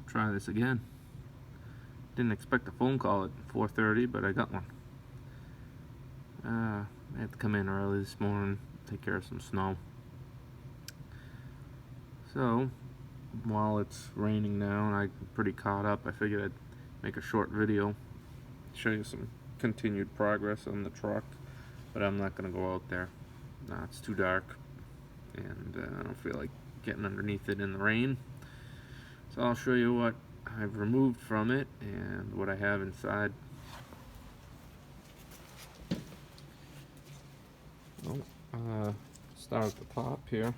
try this again. Didn't expect a phone call at 4:30, but I got one. I had to come in early this morning, take care of some snow. So, while it's raining now and I'm pretty caught up, I figured I'd make a short video, show you some continued progress on the truck, but I'm not going to go out there. It's too dark, and I don't feel like getting underneath it in the rain. So I'll show you what I've removed from it and what I have inside. Start at the top here.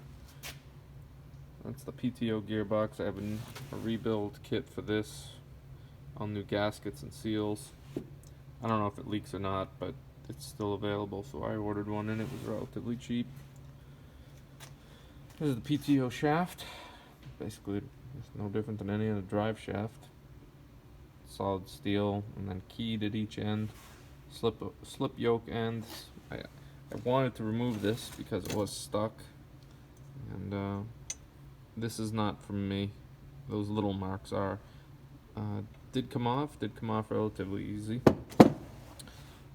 That's the PTO gearbox. I have a rebuild kit for this, all new gaskets and seals. I don't know if it leaks or not, but it's still available, so I ordered one and it was relatively cheap. This is the PTO shaft. Basically, it's no different than any other drive shaft. Solid steel and then keyed at each end. Slip yoke ends. I wanted to remove this because it was stuck, and this is not from me. Those little marks are. Did come off relatively easy.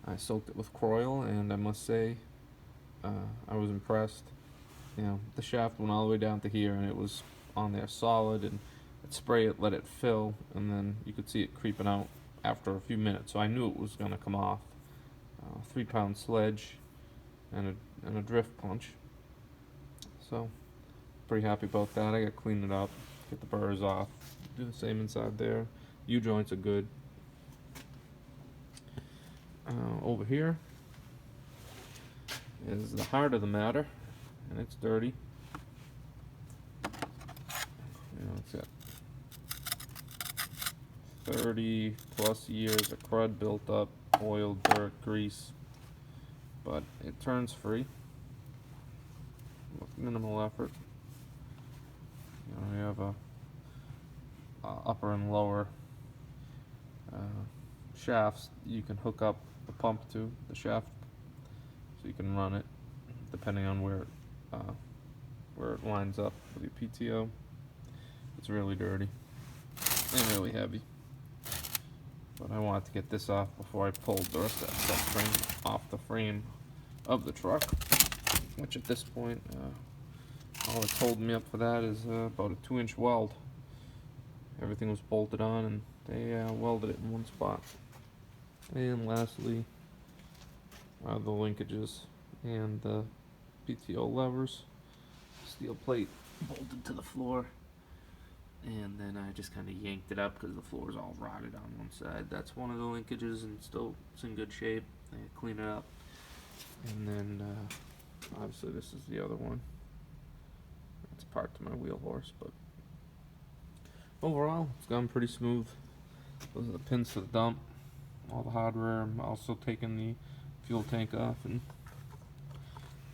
I soaked it with Croil, and I must say, I was impressed. You know, the shaft went all the way down to here, and it was on there solid, and I'd spray it, let it fill, and then you could see it creeping out after a few minutes, so I knew it was going to come off. 3-pound sledge and a drift punch. So, pretty happy about that. I got to clean it up, get the burrs off, do the same inside there. U-joints are good. Over here is the heart of the matter, and it's dirty. You know, it's got 30 plus years of crud built up, oil, dirt, grease, but it turns free with minimal effort. You know, you have a upper and lower shafts you can hook up the pump to the shaft, so you can run it depending on where it lines up with your PTO. It's really dirty and really heavy, but I wanted to get this off before I pulled the rest of that subframe off the frame of the truck, which at this point, all it's holding me up for that is about a 2-inch weld. Everything was bolted on, and they welded it in one spot. And lastly, the linkages and the PTO levers. Steel plate bolted to the floor, and then I just kind of yanked it up because the floor is all rotted on one side. That's one of the linkages, and still it's in good shape. I clean it up, and then obviously this is the other one. It's part to my wheel horse, but overall it's gone pretty smooth. Those are the pins to the dump, all the hardware. I'm also taking the fuel tank off, and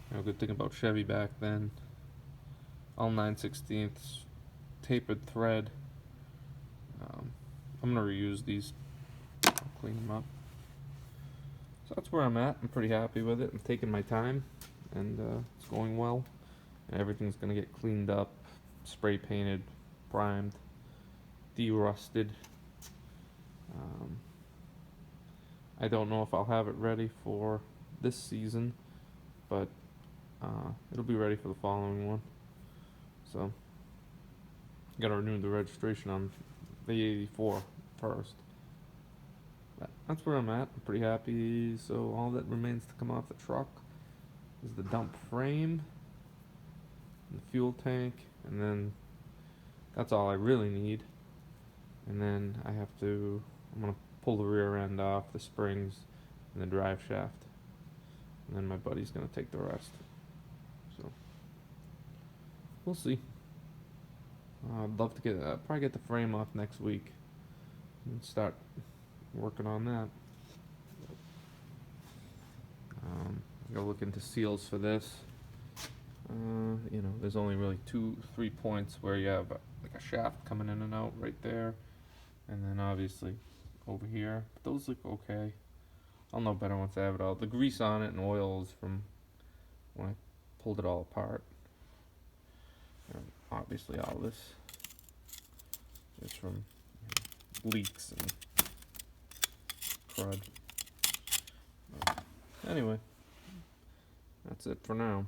you know, good thing about Chevy back then, all 9/16 tapered thread. I'm gonna reuse these. I'll clean them up. So that's where I'm at. I'm pretty happy with it. I'm taking my time, and it's going well. And everything's gonna get cleaned up, spray painted, primed, de-rusted. I don't know if I'll have it ready for this season, but it'll be ready for the following one. So, gotta renew the registration on the 84 first. But that's where I'm at. I'm pretty happy. So all that remains to come off the truck is the dump frame, and the fuel tank, and then that's all I really need. And then I'm gonna pull the rear end off, the springs, and the drive shaft, and then my buddy's gonna take the rest. So we'll see. I'd love to probably get the frame off next week and start working on that. I gotta look into seals for this. You know, there's only really 2-3 points where you have like a shaft coming in and out right there, and then obviously over here. But those look okay. I'll know better once I have it all. The grease on it and oil is from when I pulled it all apart. And obviously all this is from leaks and crud. Anyway, that's it for now.